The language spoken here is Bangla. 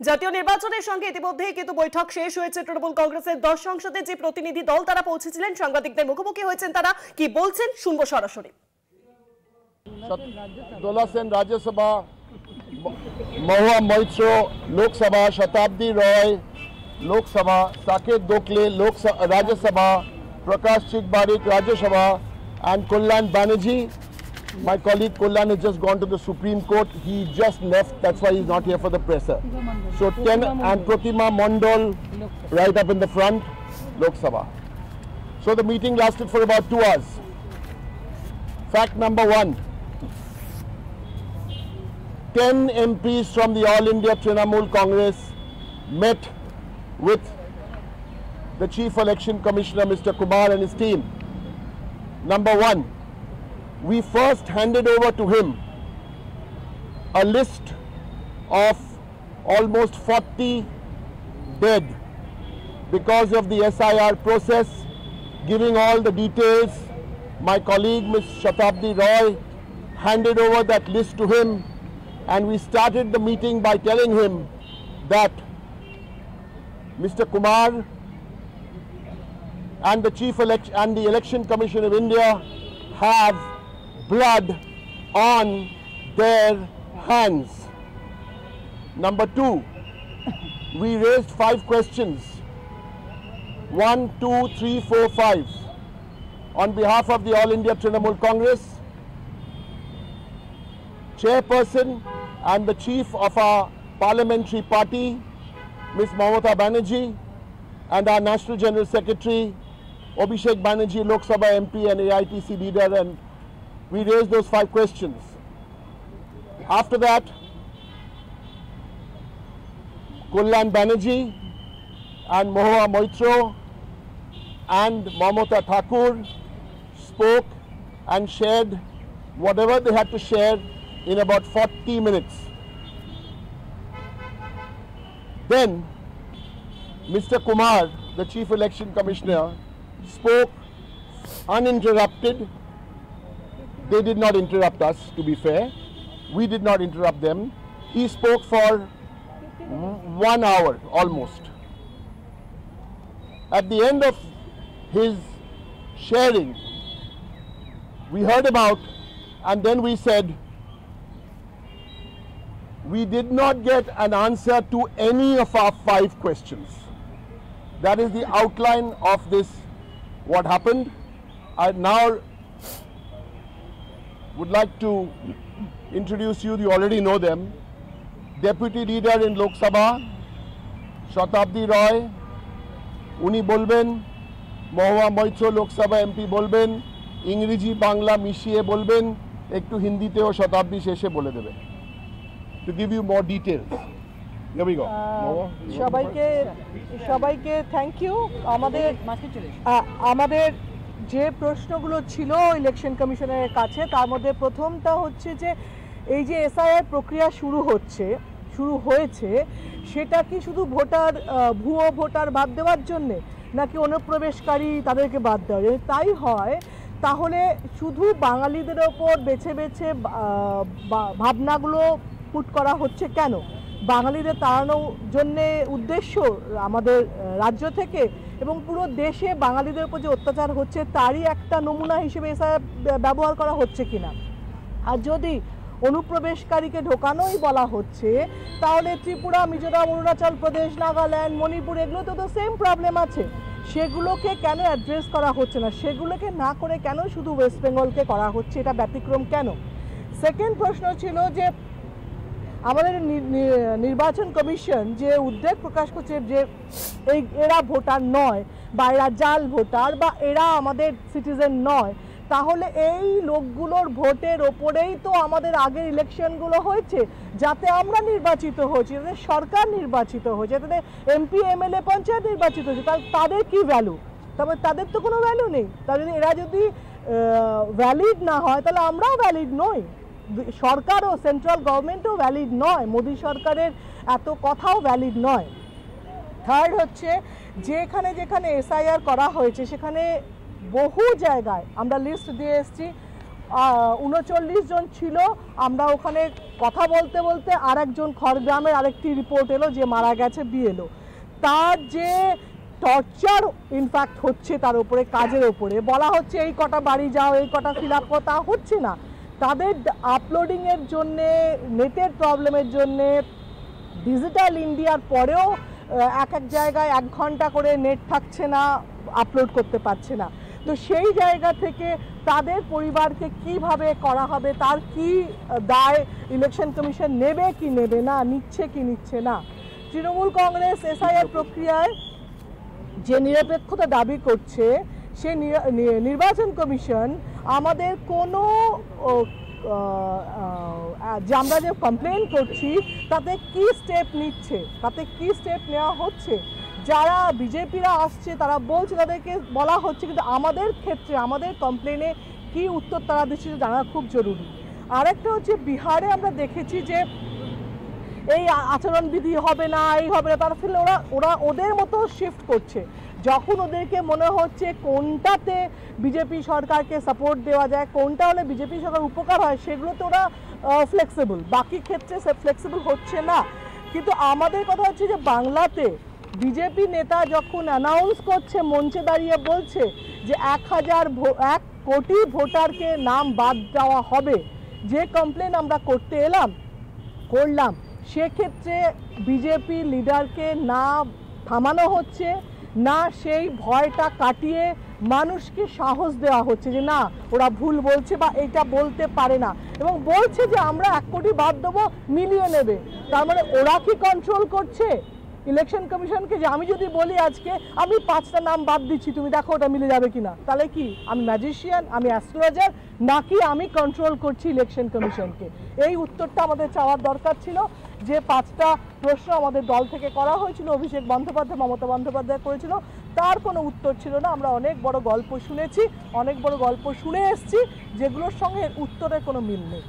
জাতীয় নির্বাচনের সঙ্গে ইতিমধ্যেই কিন্তু বৈঠক শেষ হয়েছে। তৃণমূল কংগ্রেসের 10 সংসদের যে প্রতিনিধি দল তারা পৌঁছেছিলেন, সাংবাদিকদের মুখোমুখি হয়েছেন। তারা কি বলছেন শুনবো সরাসরি। दोला सेन राज्यसभा, महुआ मोइत्रो लोकसभा, शताब्दी रॉय लोकसभा, साकेत गोखले राज्यसभा, प्रकाश चिकबारिक Rajya Sabha, and Kullan Banerjee. My colleague Kullan has just gone to the Supreme Court. He just left. That's why he's not here for the presser. So 10 and Pratima Mondal right up in the front, Lok Sabha. So the meeting lasted for about 2 hours. Fact number 1. 10 MPs from the All India Trinamool Congress met with the Chief Election Commissioner, Mr. Kumar, and his team. Number 1, we first handed over to him a list of almost 40 dead because of the SIR process, giving all the details. My colleague, Ms. Shatabdi Roy, handed over that list to him, and we started the meeting by telling him that Mr. Kumar and the Election Commission of India have blood on their hands. Number 2, we raised 5 questions. 1, 2, 3, 4, 5. On behalf of the All India Trinamool Congress, Chairperson and the Chief of our Parliamentary Party, Ms. Mamata Banerjee, and our National General Secretary, Abhishek Banerjee, Lok Sabha MP and AITC leader, and we raised those 5 questions. After that, Kullan Banerjee and Mahua Moitro and Mamata Thakur spoke and shared whatever they had to share in about 40 minutes. Then Mr. Kumar, the Chief Election Commissioner, spoke uninterrupted. They did not interrupt us, to be fair. We did not interrupt them. He spoke for 1 hour almost. At the end of his sharing, we heard about, and then we said, we did not get an answer to any of our 5 questions. That is the outline of this, what happened. I now would like to introduce you already know them. Deputy Leader in Lok Sabha, Shatabdi Roy, Uni Bolben, Mahua Moitro Lok Sabha MP Bolben, Ingreji Bangla Mishiye Bolben, ekটু হিন্দিতেও শতাব্দী শেষে বলে দেবে, to give you more details. Here we go. সবাইকে থ্যাংক ইউ। আমাদের যে প্রশ্নগুলো ছিল ইলেকশন কমিশনের কাছে, তার মধ্যে প্রথমটা হচ্ছে যে এই যে এসআইআর প্রক্রিয়া শুরু হয়েছে সেটা কি শুধু ভুয়ো ভোটার বাদ দেওয়ার জন্যে, নাকি অনুপ্রবেশকারী তাদেরকে বাদ দেওয়া? যদি তাই হয় তাহলে শুধু বাঙালিদের ওপর বেছে বেছে ভাবনাগুলো পুট করা হচ্ছে কেন? বাঙালিদের তাড়ানোর জন্যে উদ্দেশ্য আমাদের রাজ্য থেকে এবং পুরো দেশে বাঙালিদের উপর যে অত্যাচার হচ্ছে তারই একটা নমুনা হিসেবে এসআইআর ব্যবহার করা হচ্ছে কিনা? আর যদি অনুপ্রবেশকারীকে ঢোকানোই বলা হচ্ছে, তাহলে ত্রিপুরা, মিজোরাম, অরুণাচল প্রদেশ, নাগাল্যান্ড, মণিপুর এগুলোতে তো সেম প্রবলেম আছে। সেগুলোকে কেন অ্যাড্রেস করা হচ্ছে না? সেগুলোকে না করে কেন শুধু ওয়েস্ট বেঙ্গলকে করা হচ্ছে? এটা ব্যতিক্রম কেন? সেকেন্ড প্রশ্ন ছিল যে আমাদের নির্বাচন কমিশন যে উদ্বেগ প্রকাশ করছে যে এরা ভোটার নয়, বা এরা জাল ভোটার, বা এরা আমাদের সিটিজেন নয়, তাহলে এই লোকগুলোর ভোটের ওপরেই তো আমাদের আগের ইলেকশনগুলো হয়েছে, যাতে আমরা নির্বাচিত হয়েছি, যাতে সরকার নির্বাচিত হয়েছে, যাতে এমপি এমএলএ পঞ্চায়েত নির্বাচিত হয়েছে। তাদের কি ভ্যালু? তবে তাদের তো কোনো ভ্যালু নেই। তাহলে এরা যদি ভ্যালিড না হয় তাহলে আমরাও ভ্যালিড নই, সরকারও, সেন্ট্রাল গভর্নমেন্টও ভ্যালিড নয়, মোদী সরকারের এত কথাও ভ্যালিড নয়। থার্ড হচ্ছে যেখানে যেখানে এসআইআর করা হয়েছে সেখানে বহু জায়গায় আমরা লিস্ট দিয়ে এসেছি, 39 জন ছিল। আমরা ওখানে কথা বলতে বলতে আরেকজন খড়গ্রামের আরেকটি রিপোর্ট এলো যে মারা গেছে বিএলও। তার যে টর্চার ইনফ্যাক্ট হচ্ছে তার উপরে, কাজের উপরে বলা হচ্ছে এই কটা বাড়ি যাও, এই কটা ফিল আপ করো, তা হচ্ছে না। তাদের আপলোডিংয়ের জন্যে, নেটের প্রবলেমের জন্যে, ডিজিটাল ইন্ডিয়ার পরেও এক এক জায়গায় 1 ঘন্টা করে নেট থাকছে না, আপলোড করতে পারছে না। তো সেই জায়গা থেকে তাদের পরিবারকে কিভাবে করা হবে, তার কি দায় ইলেকশন কমিশন নেবে কি নেবে না, নিচ্ছে কি নিচ্ছে না। তৃণমূল কংগ্রেস এসআইআর প্রক্রিয়ায় যে নিরপেক্ষতা দাবি করছে, সে নির্বাচন কমিশন আমাদের কোনো যে আমরা যে কমপ্লেন করছি তাতে কি স্টেপ নিচ্ছে, তাতে কি স্টেপ নেওয়া হচ্ছে। যারা বিজেপিরা আসছে তারা বলছে, তাদেরকে বলা হচ্ছে, কিন্তু আমাদের ক্ষেত্রে আমাদের কমপ্লেনে কি উত্তর তারা দিচ্ছে জানা খুব জরুরি। আরেকটা হচ্ছে বিহারে আমরা দেখেছি যে এই আচরণবিধি হবে না, এই হবে না, তার ফলে ওরা ওদের মতো শিফট করছে। যখন ওদেরকে মনে হচ্ছে কোনটাতে বিজেপি সরকারকে সাপোর্ট দেওয়া যায়, কোনটা হলে বিজেপি সরকার উপকার হয়, সেগুলোতে ওরা ফ্লেক্সিবল, বাকি ক্ষেত্রে ফ্লেক্সিবল হচ্ছে না। কিন্তু আমাদের কথা হচ্ছে যে বাংলাতে বিজেপি নেতা যখন অ্যানাউন্স করছে, মঞ্চে দাঁড়িয়ে বলছে যে 1 কোটি ভোটারকে নাম বাদ দেওয়া হবে, যে কমপ্লেন আমরা করলাম, সেক্ষেত্রে বিজেপি লিডারকে না থামানো হচ্ছে, না সেই ভয়টা কাটিয়ে মানুষকে সাহস দেওয়া হচ্ছে যে না ওরা ভুল বলছে বা এটা বলতে পারে না, এবং বলছে যে আমরা 1 কোটি বাদ দেবো, মিলিয়ে নেবে। তার মানে ওরা কি কন্ট্রোল করছে ইলেকশন কমিশনকে? যে আমি যদি বলি আজকে আমি 5টা নাম বাদ দিচ্ছি, তুমি দেখো ওটা মিলে যাবে কিনা, তাহলে কি আমি ম্যাজিশিয়ান, আমি অ্যাস্ট্রোলজার, নাকি আমি কন্ট্রোল করছি ইলেকশন কমিশনকে? এই উত্তরটা আমাদের চাওয়ার দরকার ছিল। যে 5টা প্রশ্ন আমাদের দল থেকে করা হয়েছিল, অভিষেক বন্দ্যোপাধ্যায়, মমতা বন্দ্যোপাধ্যায় করেছিল, তার কোনো উত্তর ছিল না। আমরা অনেক বড় গল্প শুনেছি, অনেক বড় গল্প শুনে এসেছি, যেগুলোর সঙ্গে উত্তরের কোনো মিল নেই।